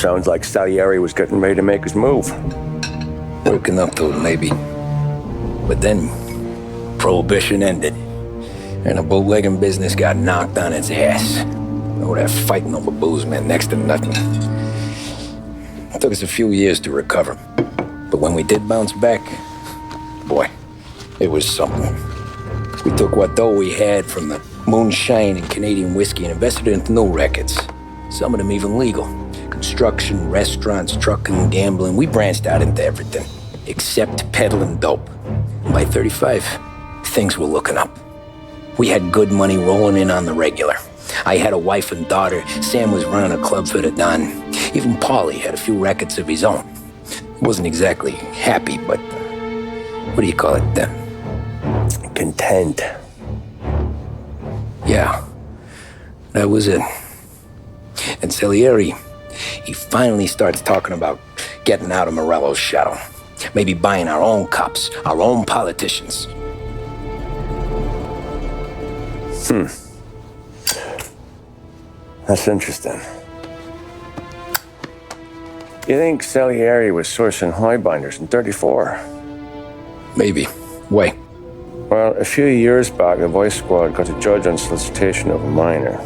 Sounds like Salieri was getting ready to make his move. Working up to it, maybe. But then, Prohibition ended, and the bootlegging business got knocked on its ass. Oh, that fighting over booze meant next to nothing. It took us a few years to recover. But when we did bounce back, boy, it was something. We took what dough we had from the moonshine and Canadian whiskey and invested it into new records. Some of them even legal. Construction, restaurants, trucking, gambling. We branched out into everything, except peddling dope. And by 35, things were looking up. We had good money rolling in on the regular. I had a wife and daughter. Sam was running a club for the Don. Even Paulie had a few records of his own. Wasn't exactly happy, but what do you call it then? Content. Yeah, that was it. And Salieri, he finally starts talking about getting out of Morello's shadow. Maybe buying our own cops, our own politicians. That's interesting. You think Salieri was sourcing highbinders in 34? Maybe. Why? Well, a few years back, the Vice Squad got a judge on solicitation of a minor.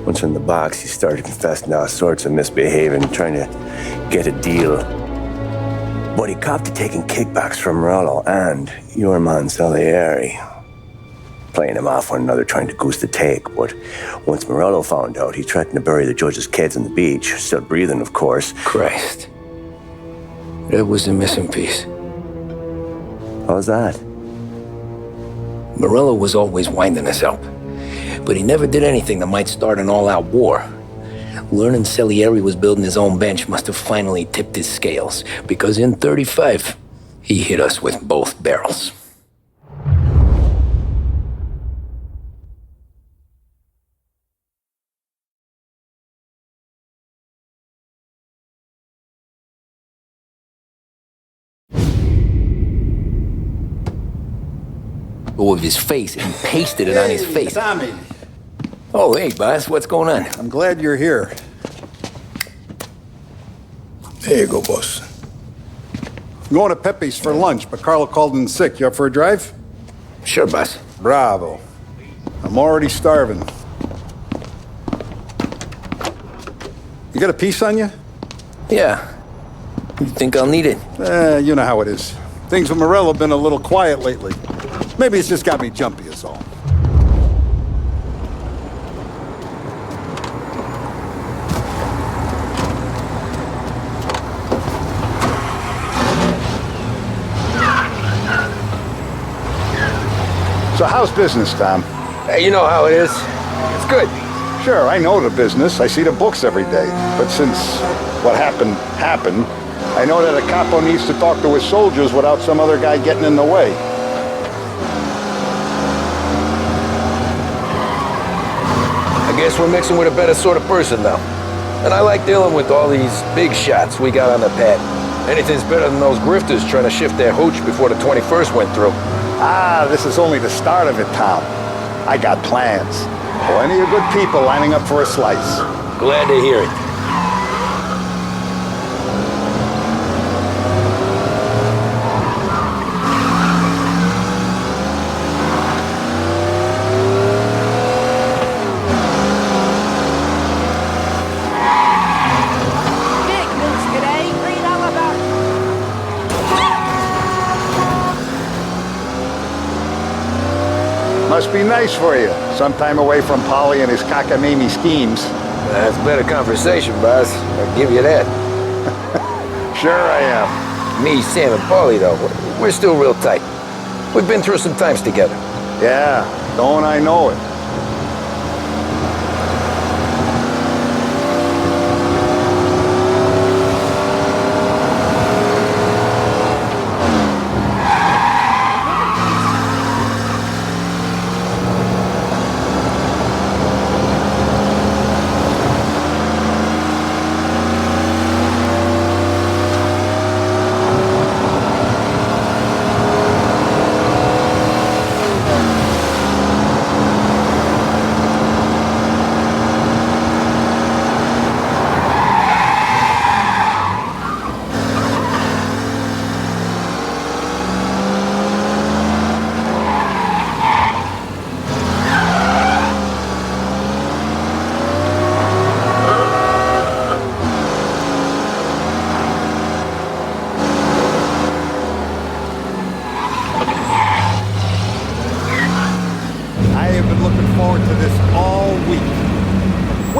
Once in the box, he started confessing all sorts of misbehaving, trying to get a deal. But he copped to taking kickbacks from Morello and your man Salieri. Playing him off one another, trying to goose the take. But once Morello found out, he threatened to bury the judge's kids on the beach. Still breathing, of course. Christ. That was the missing piece. How's that? Morello was always winding us up, but he never did anything that might start an all-out war. Learning Salieri was building his own bench must have finally tipped his scales, because in 35, he hit us with both barrels. With his face, and pasted it on his face. Tommy. Oh, hey, boss, what's going on? I'm glad you're here. There you go, boss. I'm going to Pepe's for lunch, but Carlo called in sick. You up for a drive? Sure, boss. Bravo. I'm already starving. You got a piece on you? Yeah. You think I'll need it? You know how it is. Things with Morello have been a little quiet lately. Maybe it's just got me jumpy, is all. So how's business, Tom? Hey, you know how it is. It's good. Sure, I know the business. I see the books every day. But since what happened, I know that a capo needs to talk to his soldiers without some other guy getting in the way. I guess we're mixing with a better sort of person now. And I like dealing with all these big shots we got on the pad. Anything's better than those grifters trying to shift their hooch before the 21st went through. Ah, this is only the start of it, Tom. I got plans. Plenty of good people lining up for a slice. Glad to hear it. Must be nice for you. Some time away from Polly and his cockamamie schemes. That's better conversation, boss. I'll give you that. Sure I am. Me, Sam, and Paulie, though, we're still real tight. We've been through some times together. Yeah, don't I know it.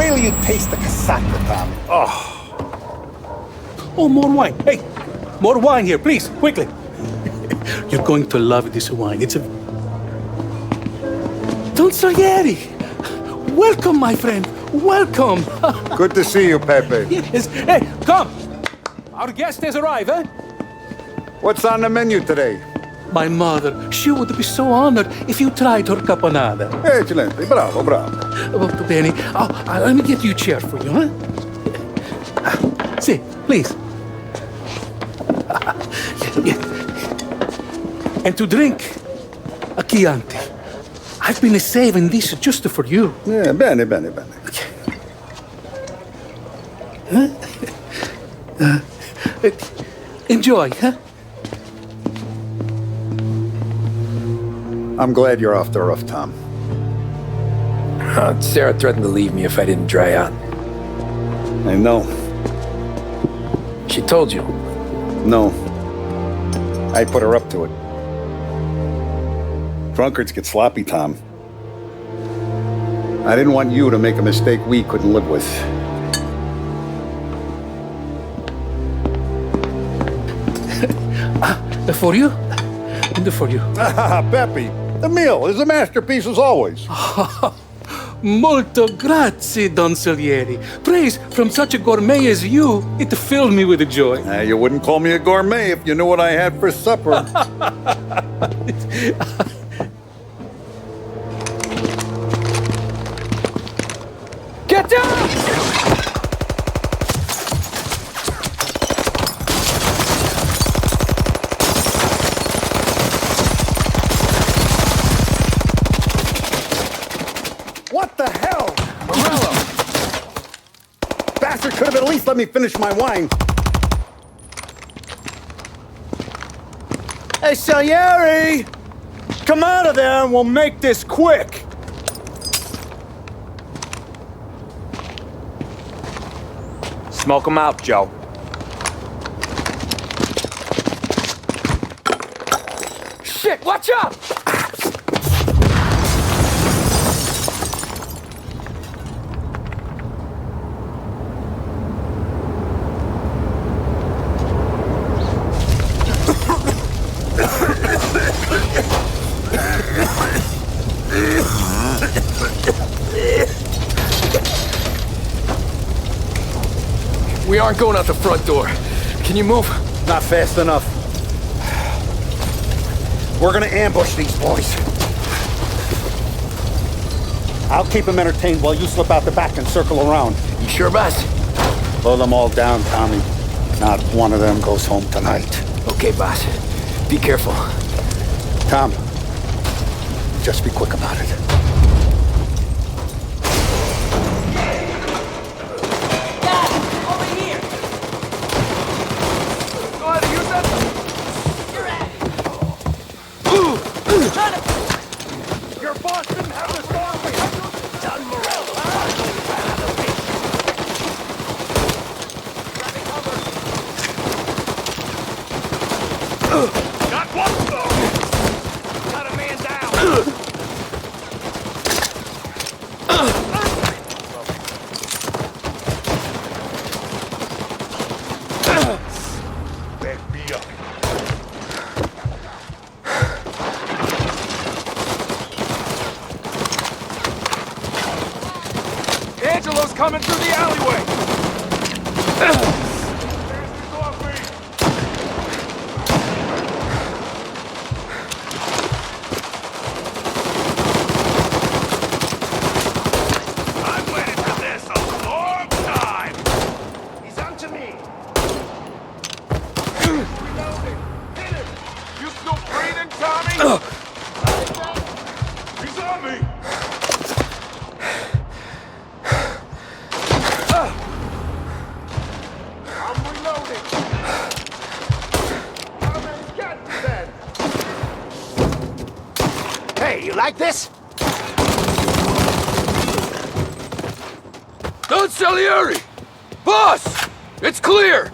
till you taste the casaca, Tommy. Oh, more wine. Hey, more wine here, please, quickly. You're going to love this wine. It's a... Don Salieri! Welcome, my friend. Welcome. Good to see you, Pepe. Yes. Hey, come. Our guest has arrived, eh? What's on the menu today? My mother, she would be so honored if you tried her caponata. Excelente, bravo, bravo. Molto bene. Oh, let me get you a chair for you, huh? See, please. Yeah. And to drink, a Chianti. I've been saving this just for you. Yeah, bene, bene, bene. Enjoy, huh? I'm glad you're off the rough, Tom. Sarah threatened to leave me if I didn't dry out. I know. She told you. No. I put her up to it. Drunkards get sloppy, Tom. I didn't want you to make a mistake we couldn't live with. For you? And for you. Pepe, the meal is a masterpiece as always. Molto grazie, Don Salieri. Praise from such a gourmet as you, it filled me with joy. You wouldn't call me a gourmet if you knew what I had for supper. Get down! What the hell? Morello! Bastard could have at least let me finish my wine. Hey, Salieri! Come out of there and we'll make this quick. Smoke them out, Joe. Shit, watch out! We aren't going out the front door. Can you move? Not fast enough. We're gonna ambush these boys. I'll keep them entertained while you slip out the back and circle around. You sure, boss? Blow them all down, Tommy. Not one of them goes home tonight. Okay, boss. Be careful. Tom, just be quick about it. Your boss didn't have the storm we had to... Don Morello. Got one, though. Got a man down. Back me up. Angelo's coming through the alleyway! I've waited for this a long time! He's onto me! Reloading! Hit him! You still breathing, Tommy? He's on me! I'm reloading. How many got then? Hey, you like this? Don Salieri! Boss! It's clear!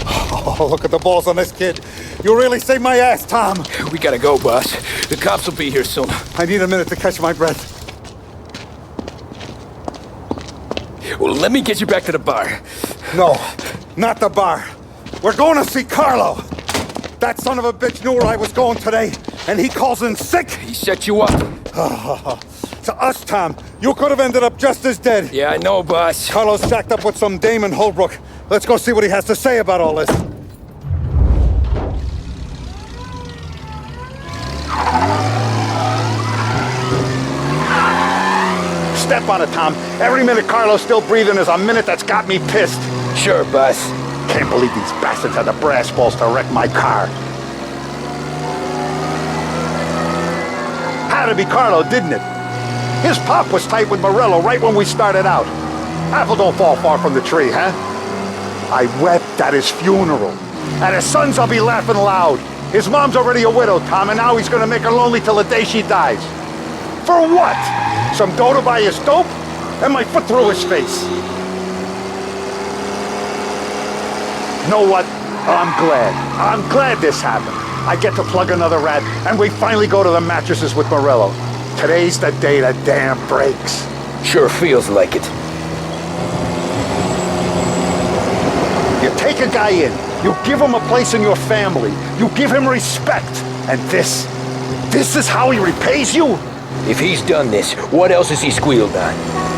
Oh, look at the balls on this kid. You really saved my ass, Tom. We gotta go, boss. The cops will be here soon. I need a minute to catch my breath. Well, let me get you back to the bar. No, not the bar. We're going to see Carlo. That son of a bitch knew where I was going today, and he calls in sick. He set you up. To us, Tom, you could have ended up just as dead. Yeah, I know, boss. Carlo's shacked up with some dame in Holbrook. Let's go see what he has to say about all this. Step on it, Tom. Every minute Carlo's still breathing is a minute that's got me pissed. Sure, boss. Can't believe these bastards had the brass balls to wreck my car. Had to be Carlo, didn't it? His pop was tight with Morello right when we started out. Apple don't fall far from the tree, huh? I wept at his funeral. At his son's, I'll be laughing loud. His mom's already a widow, Tom, and now he's gonna make her lonely till the day she dies. For what? Some dough to buy his dope? And my foot through his face. You know what? I'm glad. I'm glad this happened. I get to plug another rat, and we finally go to the mattresses with Morello. Today's the day the dam breaks. Sure feels like it. You take a guy in, you give him a place in your family, you give him respect, and this is how he repays you? If he's done this, what else has he squealed on?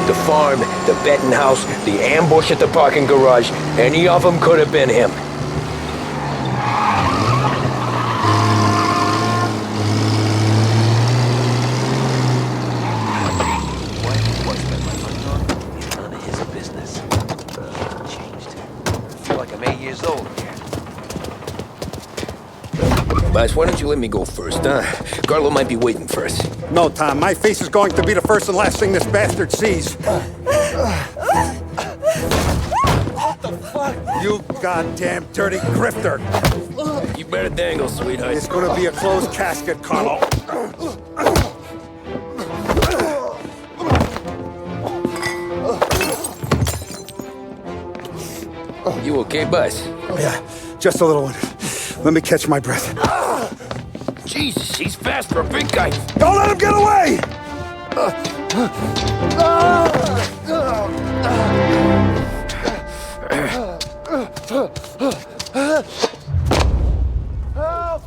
The farm, the betting house, the ambush at the parking garage, any of them could have been him. Boss, why don't you let me go first, huh? Carlo might be waiting for us. No, Tom, my face is going to be the first and last thing this bastard sees. What the fuck? You goddamn dirty grifter. You better dangle, sweetheart. It's gonna be a closed casket, Carlo. You okay, boss? Yeah, just a little one. Let me catch my breath. Jesus, he's fast for a big guy. Don't let him get away! Help!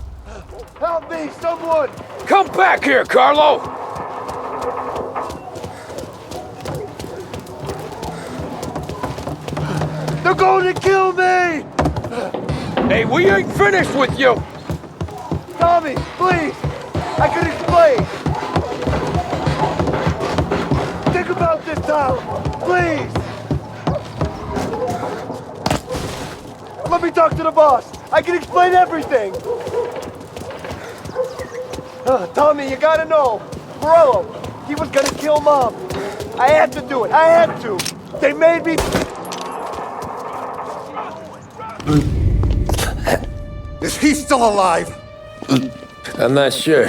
Help me, someone! Come back here, Carlo! They're going to kill me! Hey, we ain't finished with you! Tommy, please! I can explain! Think about this, Tom! Please! Let me talk to the boss! I can explain everything! Tommy, you gotta know! Morello, he was gonna kill Mom! I had to do it! I had to! They made me... Is he still alive? I'm not sure.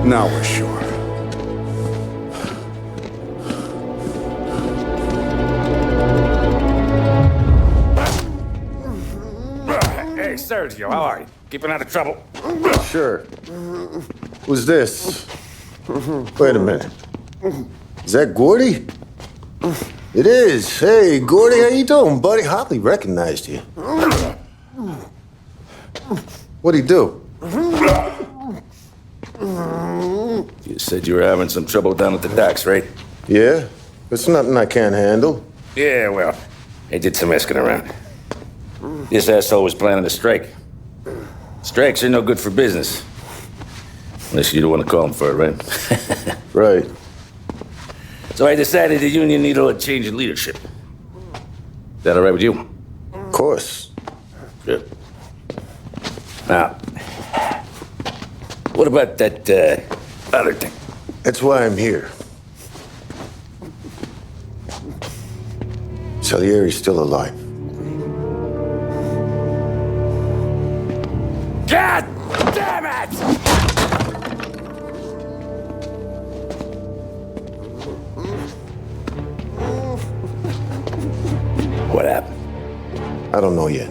Now we're sure. Hey, Sergio, how are you? Keeping out of trouble? Sure. Who's this? Wait a minute. Is that Gordy? It is. Hey, Gordy, how you doing, buddy? Hardly recognized you. What'd he do? You said you were having some trouble down at the docks, right? Yeah? It's nothing I can't handle. Yeah, well, I did some asking around. This asshole was planning a strike. Strikes are no good for business. Unless you don't want to call him for it, right? Right. So I decided the union needed a change in leadership. Is that all right with you? Of course. Good. Now, what about that other thing? That's why I'm here. Salieri's still alive. God damn it! What happened? I don't know yet.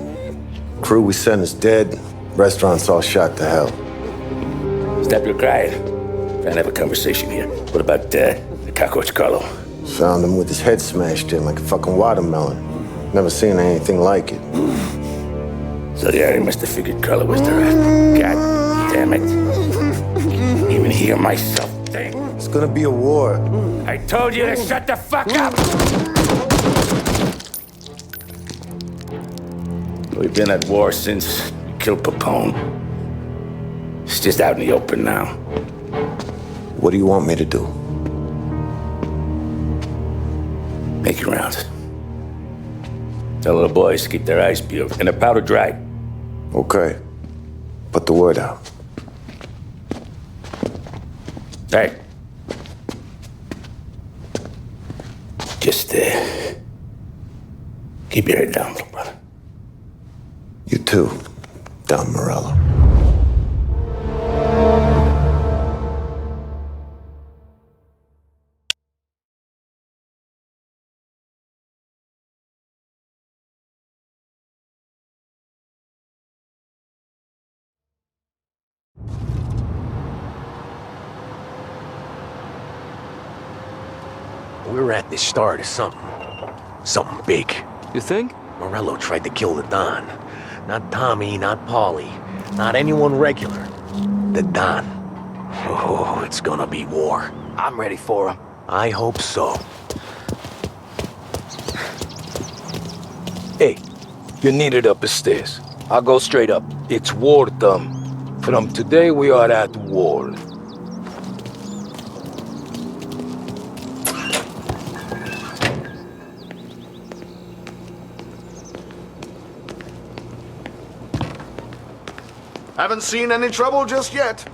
Crew we sent is dead. Restaurant's all shot to hell. Stop your crying. Trying to have a conversation here. What about the cockroach Carlo? Found him with his head smashed in like a fucking watermelon. Never seen anything like it. Salieri must have figured Carlo was the rat. God damn it. Can't even hear myself think. It's gonna be a war. I told you to shut the fuck up! We've been at war since we killed Papone. It's just out in the open now. What do you want me to do? Make your rounds. Tell little boys to keep their eyes peeled and their powder dry. Okay. Put the word out. Hey. Just, keep your head down, little brother. You too, Don Morello. We're at the start of something. Something big. You think? Morello tried to kill the Don. Not Tommy, not Paulie, not anyone regular. The Don. Oh, it's gonna be war. I'm ready for him. I hope so. Hey, you're needed up the stairs. I'll go straight up. It's war, Thumb. From today, we are at war. Haven't seen any trouble just yet.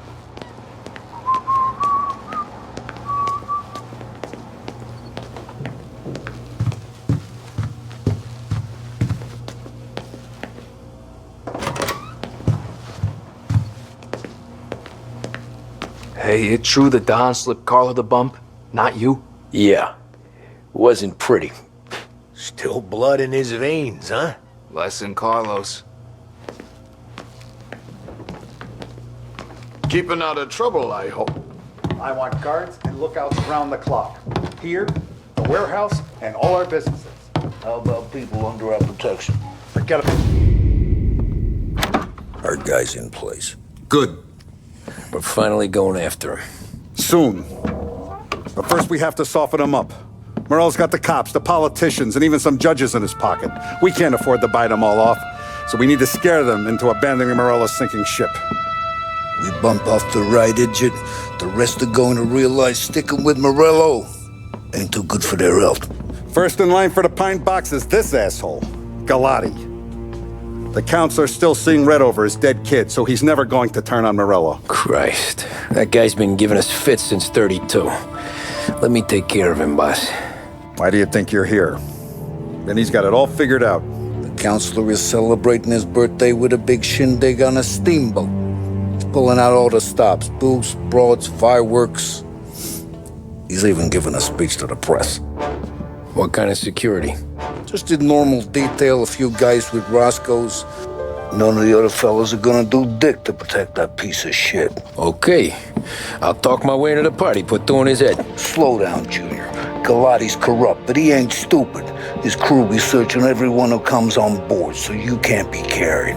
Hey, it true the Don slipped Carlo the bump? Not you? Yeah. Wasn't pretty. Still blood in his veins, huh? Less than Carlos. Keeping out of trouble, I hope. I want guards and lookouts around the clock. Here, the warehouse, and all our businesses. How about people under our protection? Forget about Our guy's in place. Good. We're finally going after him. Soon. But first we have to soften him up. Morello's got the cops, the politicians, and even some judges in his pocket. We can't afford to bite them all off, so we need to scare them into abandoning Morello's sinking ship. We bump off the right idiot, the rest are going to realize sticking with Morello ain't too good for their health. First in line for the pine box is this asshole, Galati. The counselor's still seeing red over his dead kid, so he's never going to turn on Morello. Christ. That guy's been giving us fits since 32. Let me take care of him, boss. Why do you think you're here? Then he's got it all figured out. The counselor is celebrating his birthday with a big shindig on a steamboat. He's pulling out all the stops, booze, broads, fireworks. He's even giving a speech to the press. What kind of security? Just in normal detail, a few guys with Roscoe's. None of the other fellas are gonna do dick to protect that piece of shit. Okay. I'll talk my way into the party, put two in his head. Slow down, Junior. Galati's corrupt, but he ain't stupid. His crew be searching everyone who comes on board, so you can't be carried.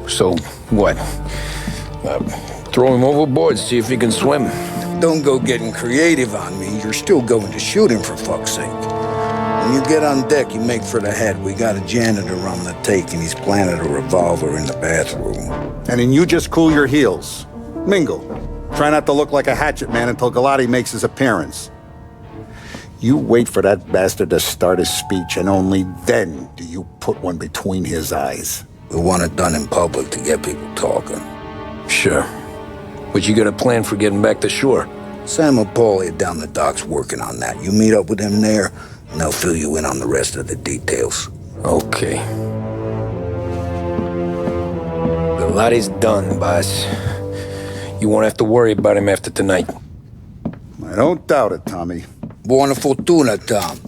So, what? Throw him overboard, see if he can swim. Don't go getting creative on me. You're still going to shoot him, for fuck's sake. When you get on deck, you make for the head. We got a janitor on the take, and he's planted a revolver in the bathroom. And then you just cool your heels. Mingle. Try not to look like a hatchet man until Galati makes his appearance. You wait for that bastard to start his speech, and only then do you put one between his eyes. We want it done in public to get people talking. Sure. But you got a plan for getting back to shore? Sam and Paulie are down the docks working on that. You meet up with him there, and I'll fill you in on the rest of the details. Okay. The lot is done, boss. You won't have to worry about him after tonight. I don't doubt it, Tommy. Buona fortuna, Tom.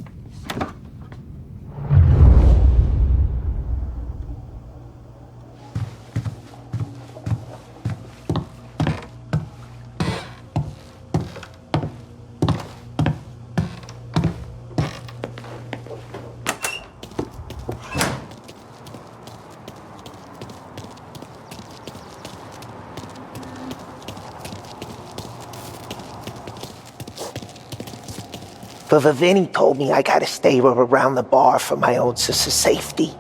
But Vinny told me I gotta stay around the bar for my own safety.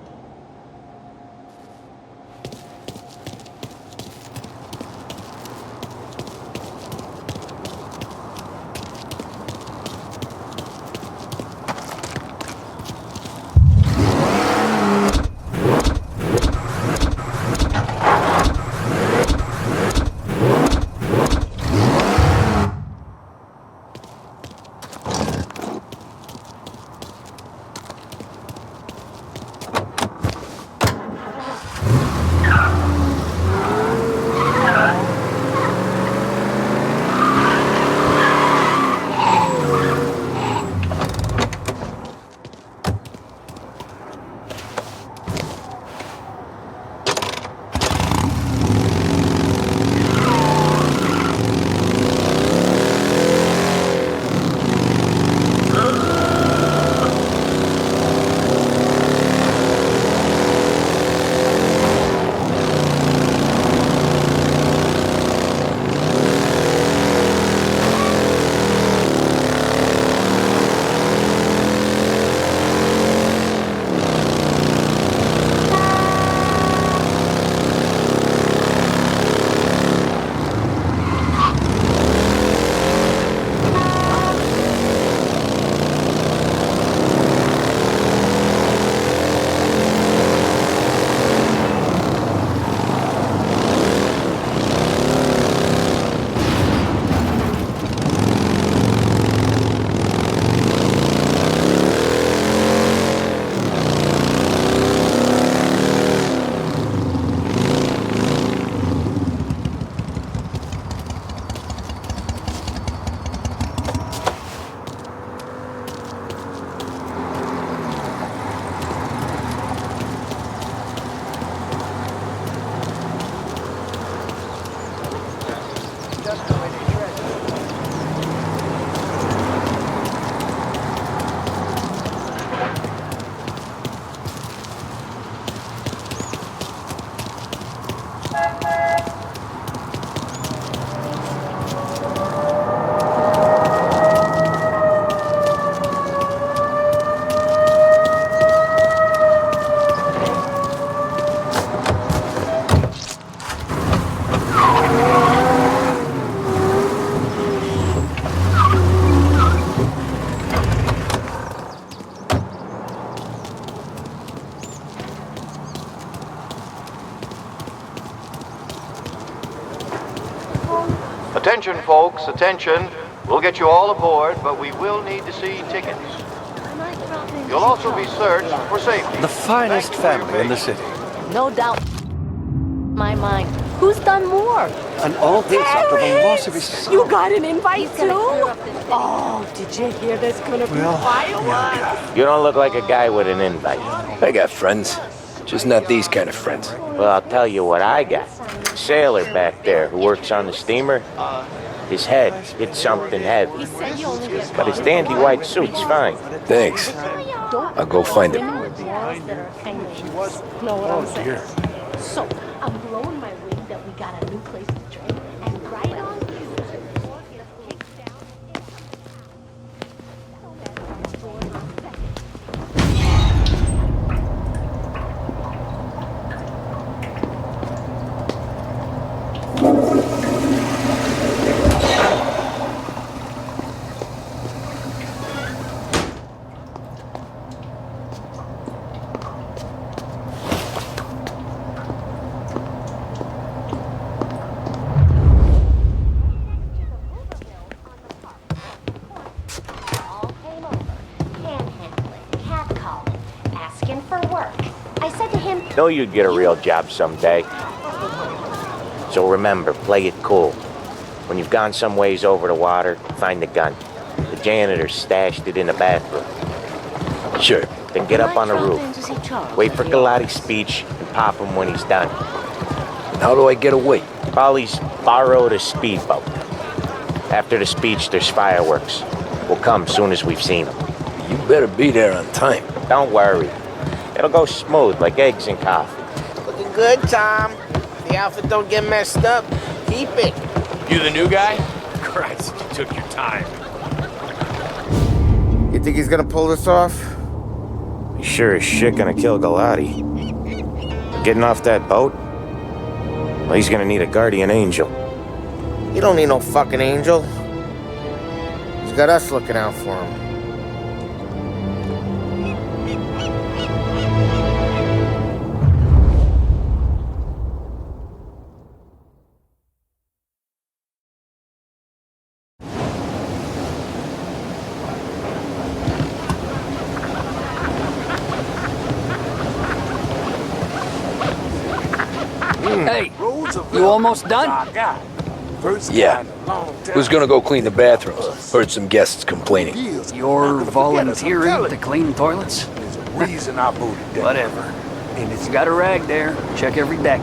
Attention, folks, attention. We'll get you all aboard, but we will need to see tickets. You'll also be searched for safety. The finest family in the city. No doubt. My mind. Who's done more? And all this after the loss of his... You got an invite too? Oh, did you hear there's gonna be fireworks? You don't look like a guy with an invite. I got friends. Just not these kind of friends. Well, I'll tell you what I got. Sailor back there who works on the steamer. His head hit something heavy. But his dandy white suit's fine. Thanks. I'll go find him. Know what I'm saying? So, I'm blowing my wing that we got a new place to drink, and right on cue. Know you'd get a real job someday. So remember, play it cool. When you've gone some ways over the water, find the gun. The janitor stashed it in the bathroom. Sure. Then get up on the roof. Wait for Galati's speech and pop him when he's done. How do I get away? Polly's borrowed a speedboat. After the speech, there's fireworks. We'll come soon as we've seen them. You better be there on time. Don't worry. It'll go smooth like eggs and coffee. Looking good, Tom. The outfit don't get messed up. Keep it. You the new guy? Christ, you took your time. You think he's gonna pull this off? He's sure as shit gonna kill Galati. Getting off that boat? Well, he's gonna need a guardian angel. You don't need no fucking angel. He's got us looking out for him. Hey, you almost done? Yeah. Who's gonna go clean the bathrooms? Heard some guests complaining. You're volunteering to clean toilets? Reason I booted that. Whatever. And if you got a rag there, check every deck.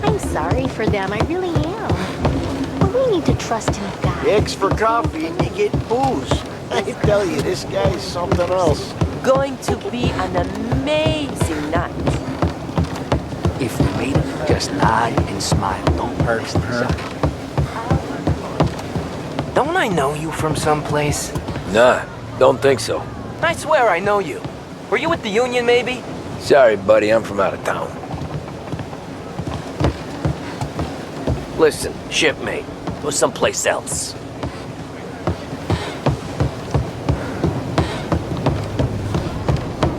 I'm sorry for them, I really am. But we need to trust in God. Eggs for coffee and you get booze. I tell you, this guy's something else. Going to be an amazing night. If we meet him, just nod and smile. Don't hurt her. Don't I know you from someplace? Nah, don't think so. I swear I know you. Were you with the Union, maybe? Sorry, buddy, I'm from out of town. Listen, shipmate. Go someplace else.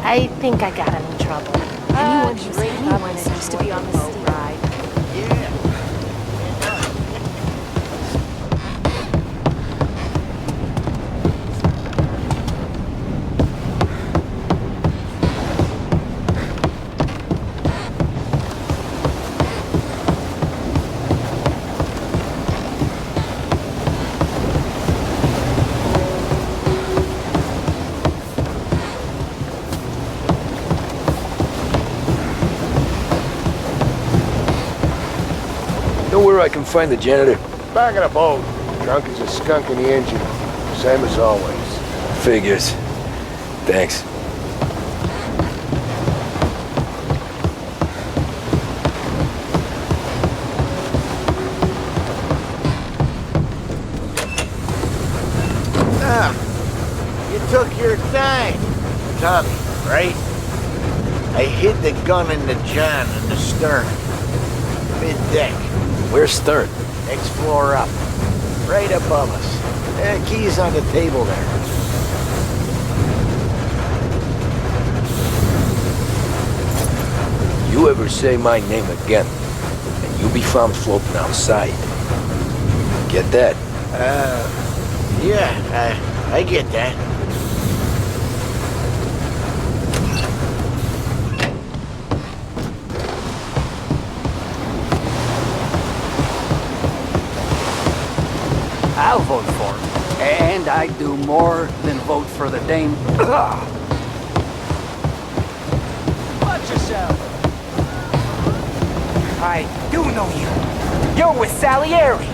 I think I got him in trouble. Anyone who's anyone that used to be on the steam ride. Know where I can find the janitor? Back of the boat. Drunk as a skunk in the engine. Same as always. Figures. Thanks. You took your time. Tommy, right? I hid the gun in the john in the stern. Mid-deck. Where's stern? Next floor up. Right above us. Keys on the table there. You ever say my name again, and you'll be found floating outside. Get that? Yeah, I get that. I'll vote for him. And I'd do more than vote for the dame. Watch yourself. I do know you. You're with Salieri.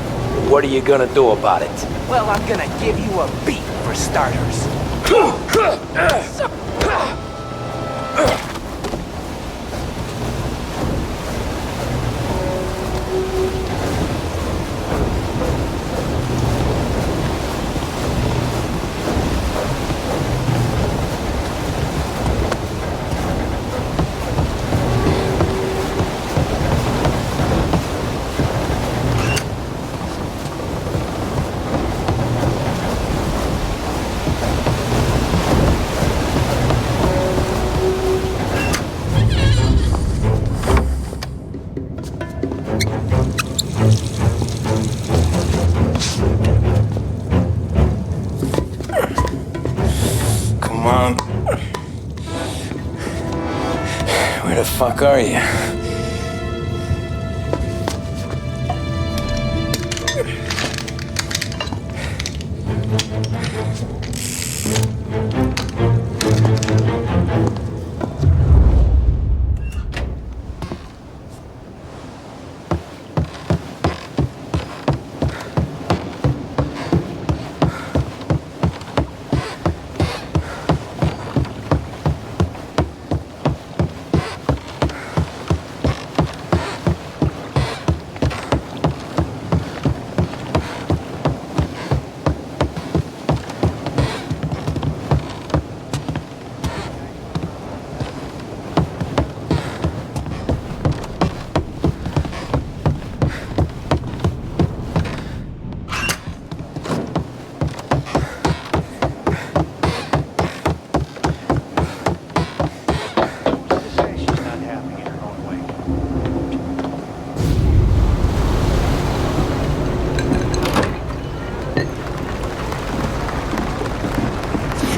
What are you gonna do about it? Well, I'm gonna give you a beat for starters. fuck are you?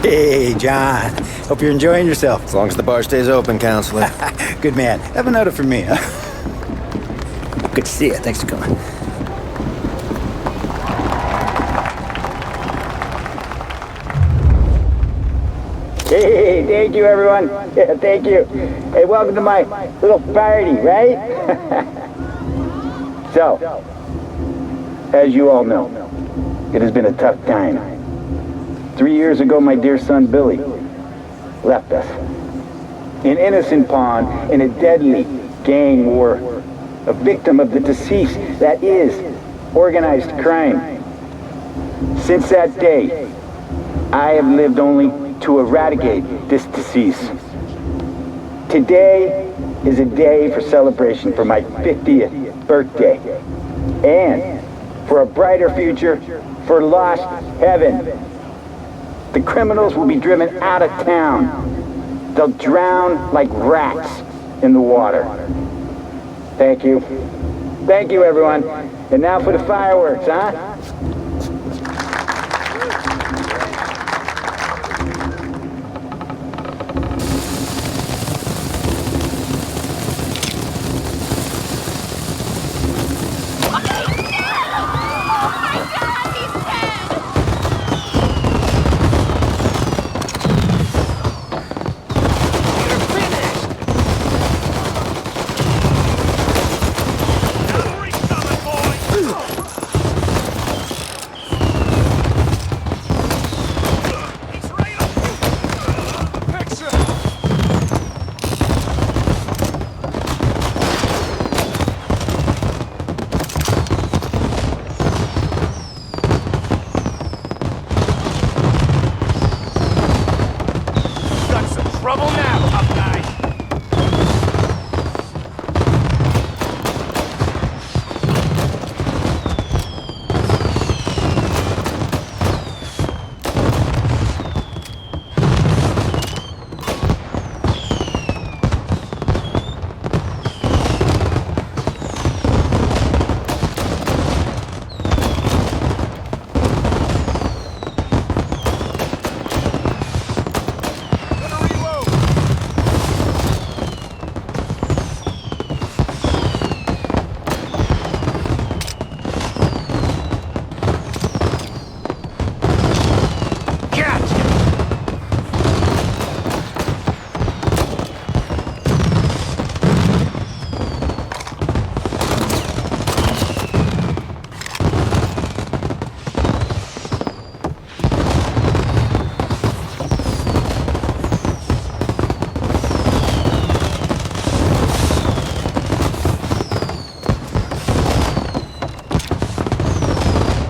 Hey, John. Hope you're enjoying yourself. As long as the bar stays open, counselor. Good man. Have a note from me, huh? Good to see you. Thanks for coming. Hey, thank you, everyone. Yeah, thank you. Hey, welcome to my little party, right? So, as you all know, it has been a tough time. 3 years ago, my dear son Billy left us. An innocent pawn in a deadly gang war. A victim of the deceased that is organized crime. Since that day, I have lived only to eradicate this disease. Today is a day for celebration for my 50th birthday. And for a brighter future for lost heaven. The criminals will be driven out of town. They'll drown like rats in the water. Thank you. Thank you, everyone. And now for the fireworks, huh?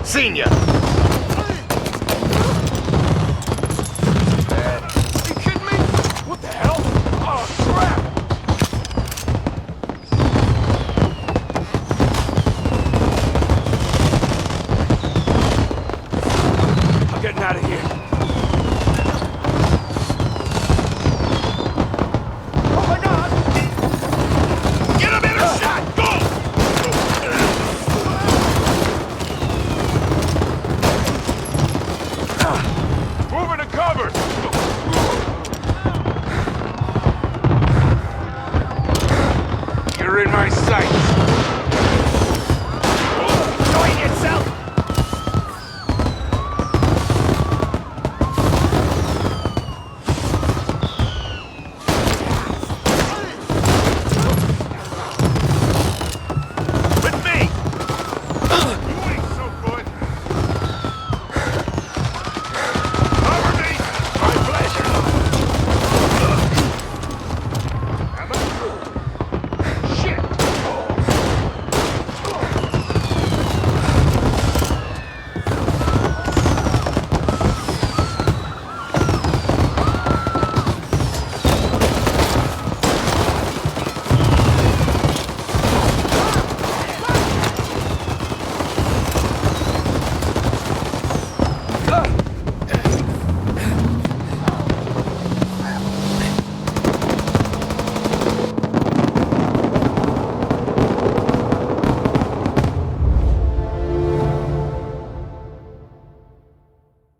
Senior!